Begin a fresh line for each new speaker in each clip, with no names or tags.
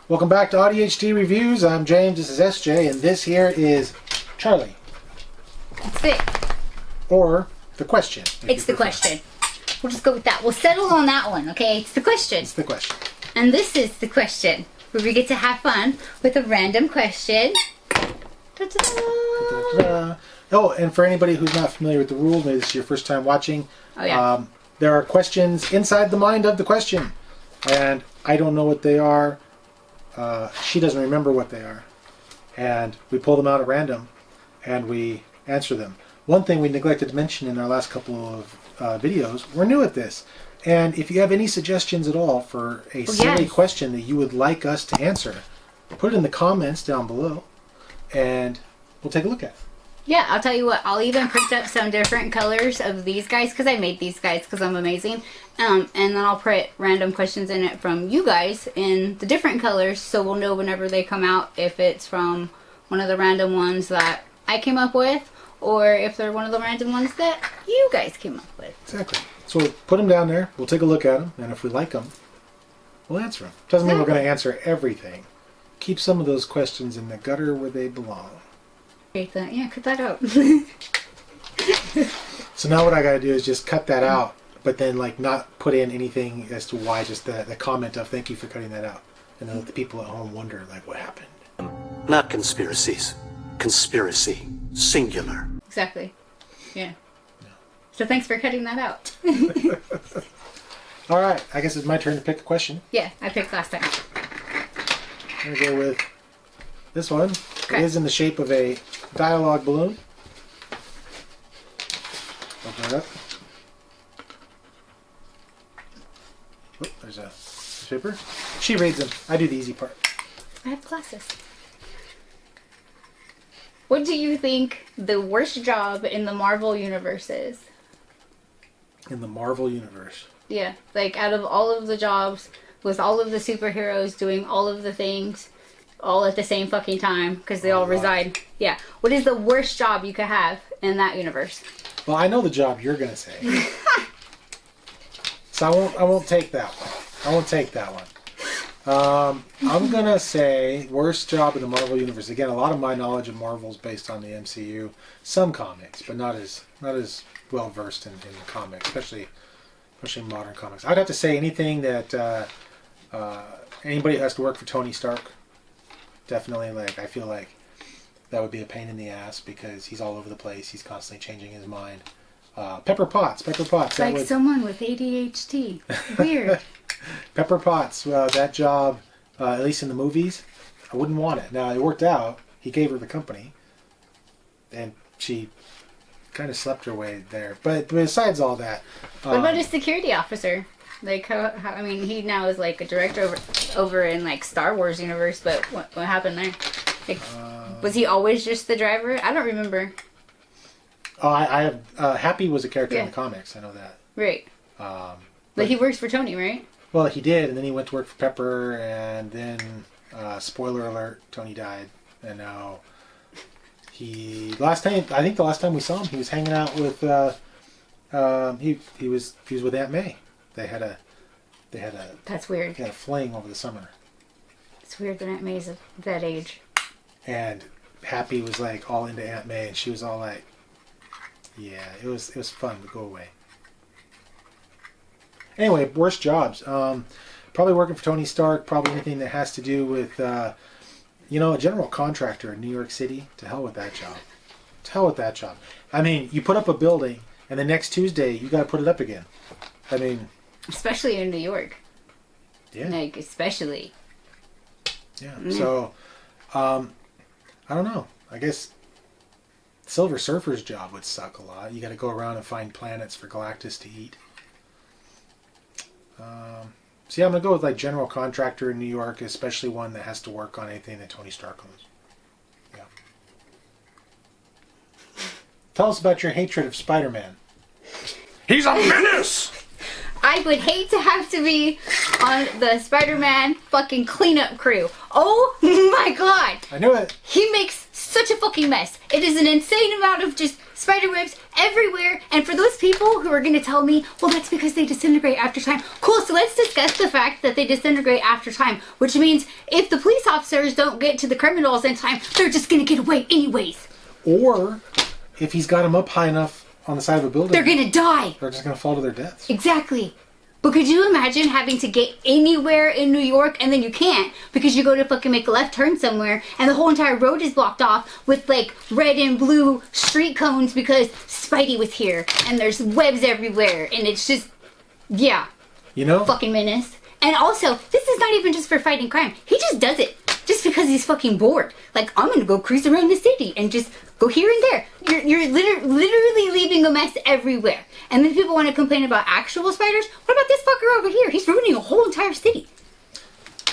Welcome back to AuDHD Reviews. I'm James, this is SJ, and this here is Charlie.
That's it.
Or the question.
It's the question. We'll just go with that. We'll settle on that one, okay? It's the question.
It's the question.
And this is the question, where we get to have fun with a random question. Ta-da!
Da-da-da. Oh, and for anybody who's not familiar with the rules, maybe this is your first time watching, there are questions inside the mind of the question. And I don't know what they are. She doesn't remember what they are. And we pull them out at random and we answer them. One thing we neglected to mention in our last couple of videos, we're new at this. And if you have any suggestions at all for a silly question that you would like us to answer, put it in the comments down below and we'll take a look at it.
Yeah, I'll tell you what, I'll even print up some different colors of these guys, because I made these guys because I'm amazing. And then I'll put random questions in it from you guys in the different colors, so we'll know whenever they come out if it's from one of the random ones that I came up with, or if they're one of the random ones that you guys came up with.
Exactly. So we'll put them down there, we'll take a look at them, and if we like them, we'll answer them. Doesn't mean we're going to answer everything. Keep some of those questions in the gutter where they belong.
Yeah, cut that out.
So now what I gotta do is just cut that out, but then like not put in anything as to why, just the comment of thank you for cutting that out. And then let the people at home wonder like what happened.
Not conspiracies. Conspiracy. Singular.
Exactly. Yeah. So thanks for cutting that out.
Alright, I guess it's my turn to pick a question.
Yeah, I picked last time.
I'm gonna go with this one.
Okay.
It is in the shape of a dialogue balloon. Open it up. Oh, there's a paper. She reads them. I do the easy part.
I have glasses. What do you think the worst job in the Marvel universe is?
In the Marvel universe.
Yeah, like out of all of the jobs, with all of the superheroes doing all of the things, all at the same fucking time, because they all reside. Yeah. What is the worst job you could have in that universe?
Well, I know the job you're gonna say. So I won't take that one. I won't take that one. I'm gonna say worst job in the Marvel universe. Again, a lot of my knowledge of Marvel is based on the MCU, some comics, but not as well versed in the comics, especially modern comics. I'd have to say anything that anybody who has to work for Tony Stark. Definitely, like I feel like that would be a pain in the ass because he's all over the place. He's constantly changing his mind. Pepper Potts.
Like someone with ADHD. Weird.
Pepper Potts. That job, at least in the movies, I wouldn't want it. Now it worked out. He gave her the company, and she kind of slept her way there. But besides all that,
what about a security officer? Like how I mean, he now is like a director over in like Star Wars universe. But what happened there? Like, was he always just the driver? I don't remember.
Oh, I have. Happy was a character in the comics. I know that.
Right. But he works for Tony, right?
Well, he did, and then he went to work for Pepper, and then spoiler alert: Tony died, and now he. I think the last time we saw him, he was hanging out with. He was with Aunt May. They had a.
That's weird.
They had a fling over the summer.
It's weird that Aunt May's that age. And
Happy was like all into Aunt May, and she was all like, "Yeah, it was fun, but go away." Anyway, worst jobs. Probably working for Tony Stark. Probably anything that has to do with, a general contractor in New York City. To hell with that job. To hell with that job. I mean, you put up a building, and the next Tuesday you got to put it up again. I mean.
Especially in New York.
Yeah.
Like, especially.
Yeah. So, I don't know. I guess Silver Surfer's job would suck a lot. You got to go around and find planets for Galactus to eat. So yeah, I'm going to go with like general contractor in New York, especially one that has to work on anything that Tony Stark owns. Yeah. Tell us about your hatred of Spider-Man.
He's a menace!
I would hate to have to be on the Spider-Man fucking cleanup crew. Oh my god!
I knew it.
He makes such a fucking mess. It is an insane amount of just spider webs everywhere. And for those people who are going to tell me, well, that's because they disintegrate after time. Cool, so let's discuss the fact that they disintegrate after time, which means if the police officers don't get to the criminals in time, they're just going to get away anyways.
Or if he's got them up high enough on the side of a building,
they're going to die.
They're just going to fall to their deaths.
Exactly. But could you imagine having to get anywhere in New York and then you can't because you go to fucking make a left turn somewhere and the whole entire road is blocked off with like red and blue street cones because Spidey was here and there's webs everywhere and it's just, yeah.
You know?
Fucking menace. And also, this is not even just for fighting crime. He just does it just because he's fucking bored. Like, I'm gonna go cruise around the city and just go here and there. You're literally leaving a mess everywhere. And then people want to complain about actual spiders. What about this fucker over here? He's ruining a whole entire city.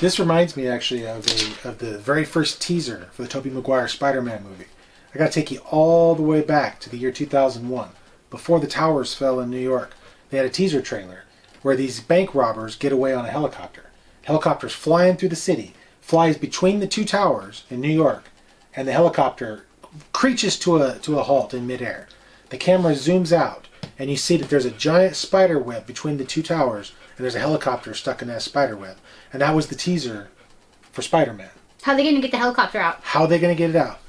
This reminds me actually of the very first teaser for the Tobey Maguire Spider-Man movie. I gotta take you all the way back to the year 2001, before the towers fell in New York. They had a teaser trailer where these bank robbers get away on a helicopter. Helicopter's flying through the city, flies between the two towers in New York, and the helicopter creaches to a halt in midair. The camera zooms out, and you see that there's a giant spider web between the two towers, and there's a helicopter stuck in that spider web. And that was the teaser for Spider-Man.
How are they going to get the helicopter out?
How are they going to get it out?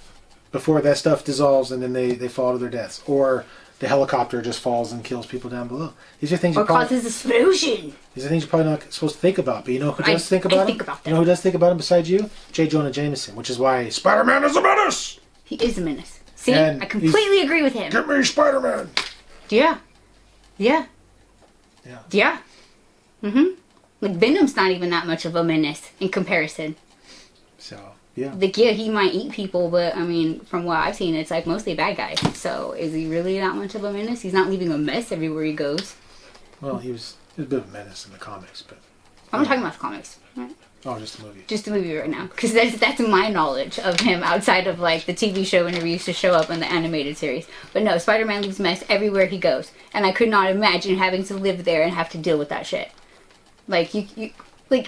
Before that stuff dissolves and then they fall to their deaths. Or the helicopter just falls and kills people down below. These are things
or causes explosion.
These are things you're probably not supposed to think about. But you know who does think about
I
them?
think about them.
You know who does think about them besides you? J. Jonah Jameson, which is why
Spider-Man is a menace!
He is a menace. See?
And
I completely agree with him.
Get me Spider-Man!
Yeah. Yeah.
Yeah.
Yeah. Mm-hmm. Like, Venom's not even that much of a menace in comparison.
So, yeah.
Like, yeah, he might eat people, but, I mean, from what I've seen, it's, like, mostly bad guys. So, is he really that much of a menace? He's not leaving a mess everywhere he goes.
Well, he was a bit of a menace in the comics, but...
I'm not talking about the comics, right?
Oh, just the movie.
Just the movie right now. Because that's my knowledge of him outside of, like, the TV show when he used to show up in the animated series. But no, Spider-Man leaves mess everywhere he goes. And I could not imagine having to live there and have to deal with that shit. Like,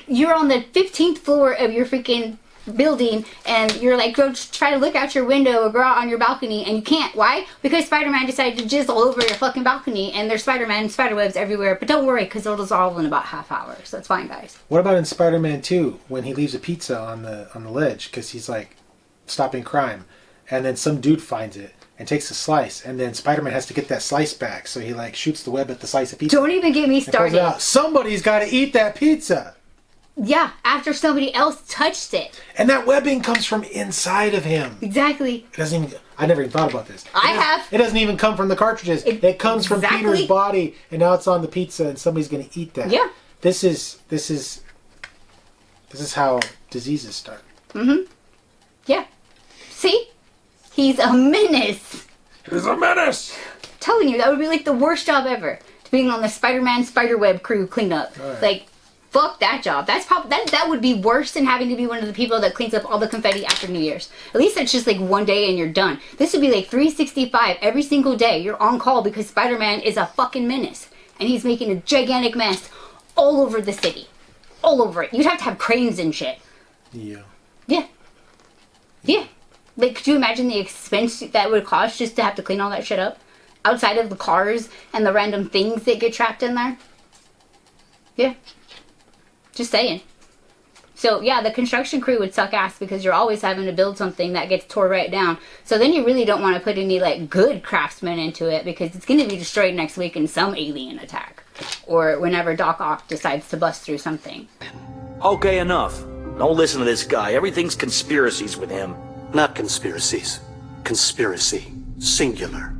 you're on the 15th floor of your freaking building, and you're like, go try to look out your window or go out on your balcony, and you can't. Why? Because Spider-Man decided to jizz all over your fucking balcony, and there's Spider-Man spiderwebs everywhere. But don't worry, because it'll dissolve in about half hour, so that's fine, guys.
What about in Spider-Man 2, when he leaves a pizza on the ledge, because he's, like, stopping crime, and then some dude finds it, and takes a slice, and then Spider-Man has to get that slice back, so he, like, shoots the web at the slice of pizza.
Don't even get me started.
Somebody's got to eat that pizza!
Yeah, after somebody else touched it.
And that webbing comes from inside of him.
Exactly.
It doesn't even... I never even thought about this.
I have.
It doesn't even come from the cartridges. It comes from Peter's body, and now it's on the pizza, and somebody's going to eat that.
Yeah.
This is how diseases start.
Mm-hmm. Yeah. See? He's a menace.
He's a menace!
I'm telling you, that would be like the worst job ever. Being on the Spider-Man Spiderweb crew cleanup.
Right.
Like, fuck that job. That's probably that would be worse than having to be one of the people that cleans up all the confetti after New Year's. At least it's just like one day and you're done. This would be like 365 every single day. You're on call because Spider-Man is a fucking menace. And he's making a gigantic mess all over the city. All over it. You'd have to have cranes and shit.
Yeah.
Yeah. Yeah. Like, could you imagine the expense that would cost just to have to clean all that shit up? Outside of the cars and the random things that get trapped in there? Yeah. Just saying. So, yeah, the construction crew would suck ass because you're always having to build something that gets tore right down. So then you really don't want to put any, like, good craftsmen into it because it's going to be destroyed next week in some alien attack. Or whenever Doc Ock decides to bust through something.
Okay, enough. Don't listen to this guy. Everything's conspiracies with him.
Not conspiracies. Conspiracy. Singular.